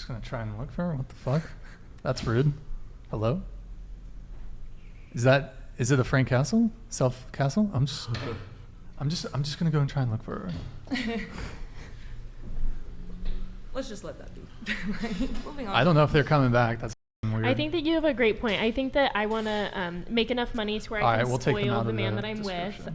just gonna try and look for her. What the fuck? That's rude. Hello? Is it a Frank Castle? Self Castle? I'm just gonna go and try and look for her. Let's just let that be. Moving on. I don't know if they're coming back. That's weird. I think that you have a great point. I think that I want to make enough money to where I can spoil the man that I'm with.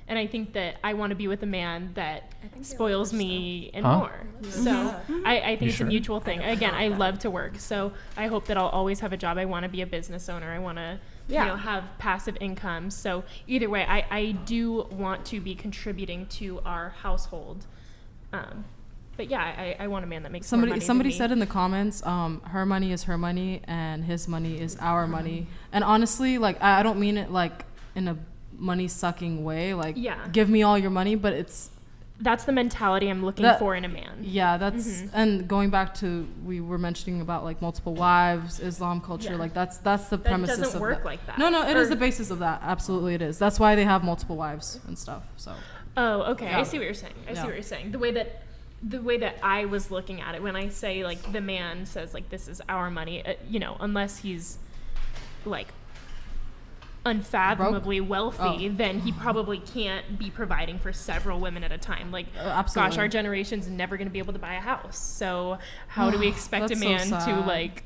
And I think that I want to be with a man that spoils me and more. So I think it's a mutual thing. Again, I love to work. So I hope that I'll always have a job. I want to be a business owner. I want to have passive income. So either way, I do want to be contributing to our household. But yeah, I want a man that makes more money than me. Somebody said in the comments, her money is her money and his money is our money. And honestly, like, I don't mean it like in a money sucking way, like give me all your money, but that's the mentality I'm looking for in a man. Yeah, that's and going back to we were mentioning about like multiple wives, Islam culture, like that's the premises of that. It doesn't work like that. No, it is the basis of that. Absolutely it is. That's why they have multiple wives and stuff. So okay. I see what you're saying. I see what you're saying. The way that I was looking at it when I say like the man says like this is our money, unless he's like unfathomably wealthy, then he probably can't be providing for several women at a time. Like, gosh, our generation's never going to be able to buy a house. So how do we expect a man to like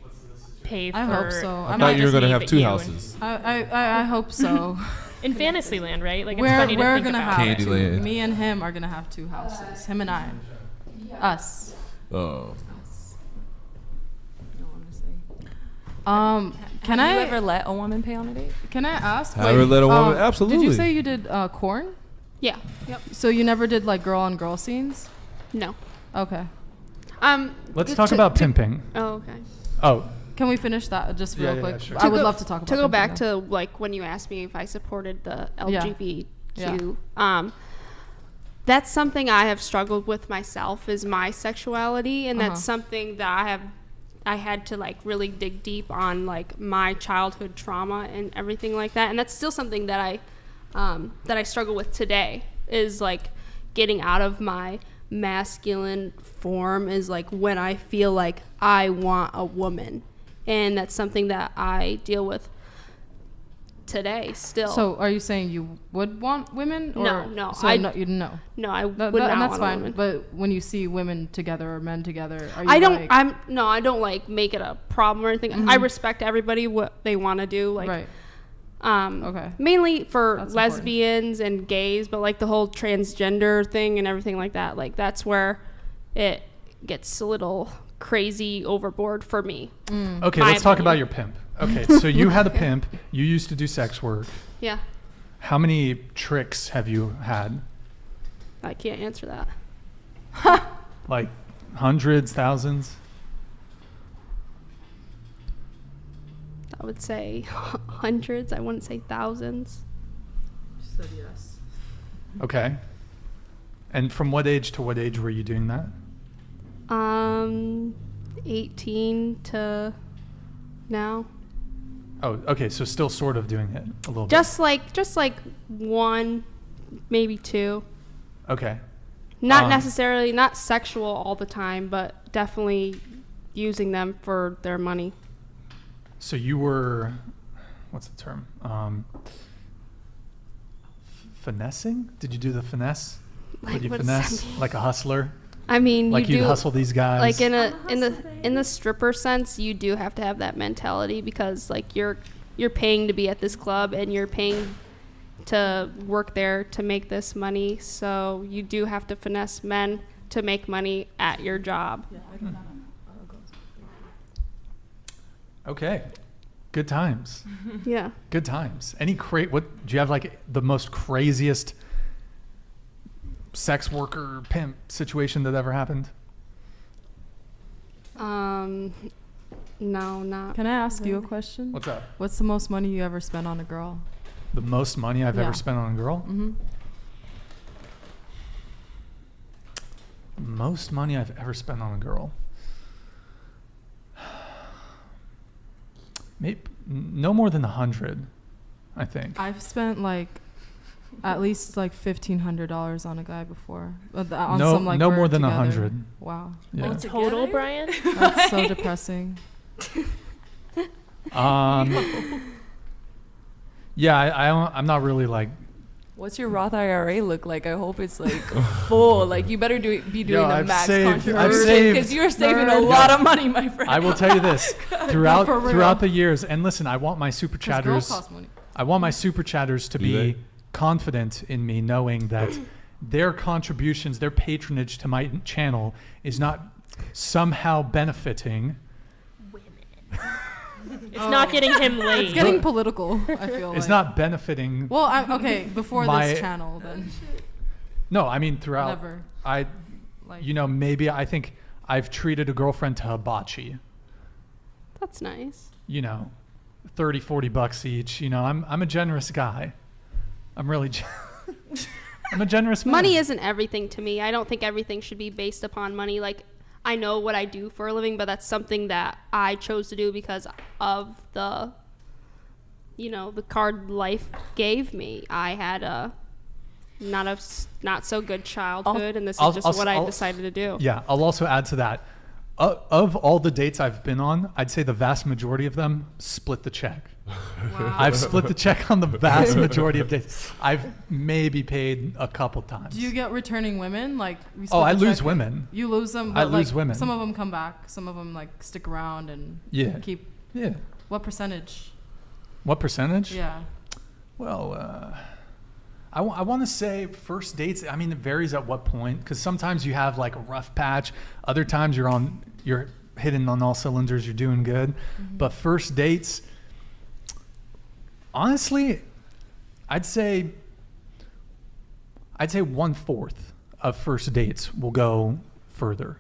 pay for? I hope so. I thought you were going to have two houses. I hope so. In Fantasyland, right? Like, it's we're funny to think gonna about. have two. Me and him are gonna have two houses. Him and I. Us. Oh. Can Have you ever let a woman pay on a date? Can I ask? Have you ever let a woman? Absolutely. Did you say you did corn? Yeah. Yep. So you never did like girl on girl scenes? No. Okay. Let's talk about pimping. Oh, okay. Oh. Can we finish that just real quick? Sure. I would love to talk about. To go back to like when you asked me if I supported the LGBTQ, that's something I have struggled with myself, is my sexuality, and that's something that I had to like really dig deep on, like my childhood trauma and everything like that, and that's still something that I struggle with today, is like getting out of my masculine form, is like when I feel like I want a woman, and that's something that I deal with today still. So are you saying you would want women? Or no. So you didn't know. No, I would not and that's want fine. women. But when you see women together or men together, are you I don't like make it a problem or anything. Mm-hmm. I respect everybody what they want to do. Like, right. Okay. Mainly for lesbians and gays, but like the whole transgender thing and everything like that, like that's where it gets a little crazy overboard for me. Okay, let's talk about your pimp. Okay, so you had a pimp. You used to do sex work. Yeah. How many tricks have you had? I can't answer that. Like hundreds, thousands? I would say hundreds. I wouldn't say thousands. She said yes. Okay. And from what age to what age were you doing that? 18 to now. Oh, okay. So still sort of doing it a little just like one, maybe two. bit. Okay. Not necessarily, not sexual all the time, but definitely using them for their money. So you were, what's the term? Finessing? Did you do the finesse? Did you finesse like a hustler? I mean, like you'd hustle these guys. Like in the stripper sense, you do have to have that mentality, because like you're paying to be at this club and you're paying to work there to make this money. So you do have to finesse men to make money at your job. Okay. Good times. Yeah. Good times. What do you have, like the most craziest sex worker pimp situation that ever happened? No, not. Can I ask you a question? What's up? What's the most money you ever spent on a girl? The most money I've ever spent on a girl? Mm-hmm. Most money I've ever spent on a girl. Maybe no more than 100, I think. I've spent like at least like $1,500 on a guy before. On no, some, like, no we're more than together. 100. Wow. Yeah. Total, Brian? That's so depressing. Yeah, I'm not really like. What's your Roth IRA look like? I hope it's like full. Like you better be doing the max contribution because you're saving a lot of money, my friend. I will tell you this throughout the years. And listen, I want my super chatters. I want my super chatters to be confident in me, knowing that their contributions, their patronage to my channel is not somehow benefiting. It's not getting him laid. It's getting political, I feel like. It's not benefiting. Well, okay, before this channel, then. No, I mean, throughout. Never. Maybe I think I've treated a girlfriend to hibachi. That's nice. 30, 40 bucks each. I'm a generous guy. I'm really, I'm a generous man. Money isn't everything to me. I don't think everything should be based upon money. Like, I know what I do for a living, but that's something that I chose to do because of the card life gave me. I had a not so good childhood, and this is just what I decided to do. Yeah, I'll also add to that. Of all the dates I've been on, I'd say the vast majority of them split the check. Wow. I've split the check on the vast majority of dates. I've maybe paid a couple times. Do you get returning women? Like, I lose women. You lose them, but I lose women. Some of them come back. Some of them like stick around and keep. Yeah. What percentage? What percentage? Yeah. Well, I want to say first dates. I mean, it varies at what point, because sometimes you have like a rough patch. Other times you're hitting on all cylinders. You're doing good. Mm-hmm. But first dates, honestly, I'd say 1/4 of first dates will go further.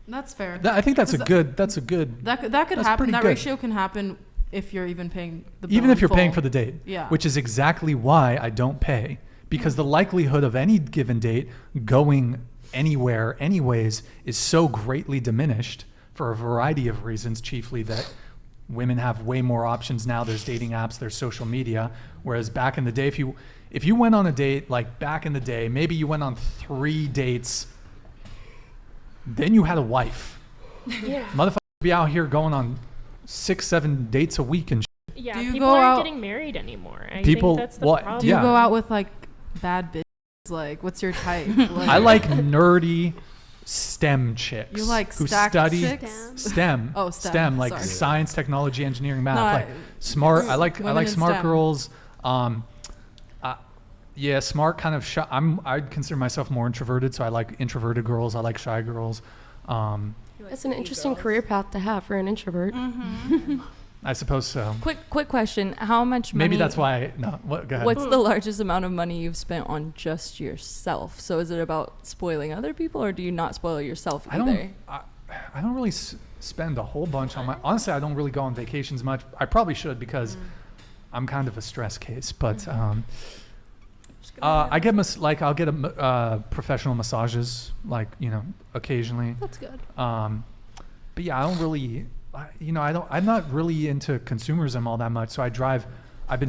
That's fair. I think that's a good. That could happen. That ratio can happen if you're even paying the bill. Even if you're full. paying for the date. Yeah. Which is exactly why I don't pay, because the likelihood of any given date going anywhere anyways is so greatly diminished for a variety of reasons, chiefly that women have way more options now. There's dating apps, there's social media, whereas back in the day, if you went on a date, like back in the day, maybe you went on 3 dates, then you had a wife. Yeah. Motherfuckers be out here going on 6-7 dates a week and shit. Yeah, people aren't getting married anymore. I think that's the problem. Do you go out with like bad bitches? Like, what's your type? Like, I like nerdy STEM chicks. You like who stacked study chicks? STEM. Oh, STEM. Like Sorry. science, technology, engineering, math. No, like smart. I like smart STEM. girls. Yeah, smart kind of shy. I'd consider myself more introverted, so I like introverted girls. I like shy girls. That's an interesting career path to have for an introvert. Mm-hmm. I suppose so. Quick question: how much money? Maybe that's why. No, go ahead. What's the largest amount of money you've spent on just yourself? So is it about spoiling other people, or do you not spoil yourself either? I don't really spend a whole bunch on my. Honestly, I don't really go on vacations much. I probably should, because I'm kind of a stress case. But I get I'll get professional massages, like, occasionally. That's good. But yeah, I don't really. I'm not really into consumerism all that much. So I drive